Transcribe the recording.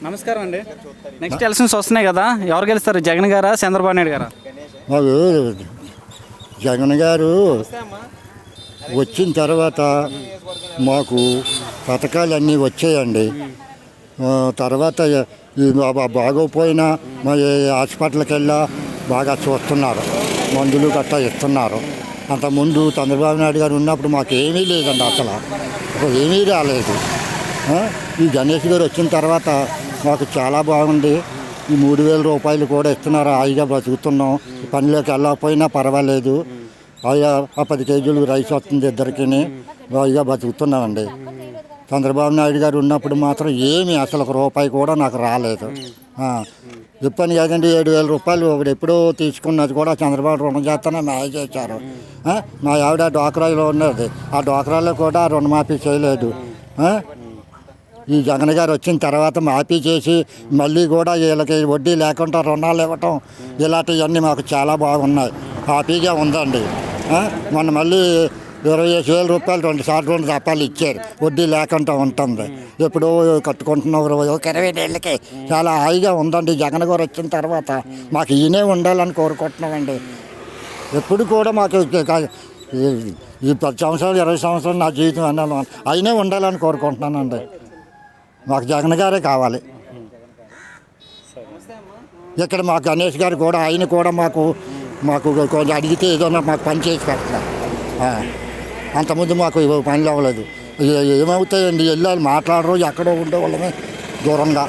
నమస్కారం అండి. Next elections వస్తున్నాయి కదా, ఎవరు గెలుస్తారు, జగన్ గారా చంద్రబాబు నాయుడు గారా? మాకు జగన్ గారు వచ్చిన తర్వాత మాకు పథకాలన్నీ వచ్చాయండి. తర్వాత బాగోపోయినా మా హాస్పిటల్కి వెళ్ళా బాగా చూస్తున్నారు, మందులు గట్టా ఇస్తున్నారు. అంతకుముందు చంద్రబాబు నాయుడు గారు ఉన్నప్పుడు మాకు ఏమీ లేదండి, అసలు ఏమీ రాలేదు. ఈ గణేష్ గారు వచ్చిన తర్వాత మాకు చాలా బాగుంది. ఈ 3,000 రూపాయలు కూడా ఇస్తున్నారు, హాయిగా బతుకుతున్నాం. పనిలోకి వెళ్ళకపోయినా పర్వాలేదు, హాయిగా 10 కేజీలు రైస్ వస్తుంది ఇద్దరికి, హాయిగా బతుకుతున్నామండి. చంద్రబాబు నాయుడు గారు ఉన్నప్పుడు మాత్రం ఏమి అసలు రూపాయి కూడా నాకు రాలేదు. చెప్పాను కదండి, 7,000 రూపాయలు ఒకటి ఎప్పుడో తీసుకున్నది కూడా చంద్రబాబు రుణం చేస్తానే మాయ చేశారు. మా ఆవిడ డ్వాక్రాలో ఉన్నది, ఆ డ్వాక్రాలో కూడా రుణమాఫీ చేయలేదు. ఈ జగన్ గారు వచ్చిన తర్వాత మాఫీ చేసి మళ్ళీ కూడా వీళ్ళకి వడ్డీ లేకుండా రుణాలు ఇవ్వటం, ఇలాంటివన్నీ మాకు చాలా బాగున్నాయి, హ్యాపీగా ఉందండి. మొన్న మళ్ళీ 25,000 రూపాయలు 2 సార్లు 2 దఫాలు ఇచ్చారు, వడ్డీ లేకుండా ఉంటుంది. ఎప్పుడో కట్టుకుంటున్నాం 20 ఏళ్ళకి, చాలా హాయిగా ఉందండి. జగన్ గారు వచ్చిన తర్వాత మాకు ఈయనే ఉండాలని కోరుకుంటున్నామండి. ఎప్పుడు కూడా మాకు ఈ 10 సంవత్సరాలు 20 సంవత్సరాలు నా జీవితం అన్నాను ఆయనే ఉండాలని కోరుకుంటున్నానండి. మాకు జగన్ గారే కావాలి. ఇక్కడ మా గణేష్ గారు కూడా, ఆయన కూడా మాకు కొంచెం అడిగితే ఏదన్నా మాకు పని చేసి పెడతారు. అంతకుముందు మాకు పనులు అవ్వలేదు. ఏమవుతాయండి, వెళ్ళాలి మాట్లాడరు, ఎక్కడో ఉండేవాళ్ళమే దూరంగా.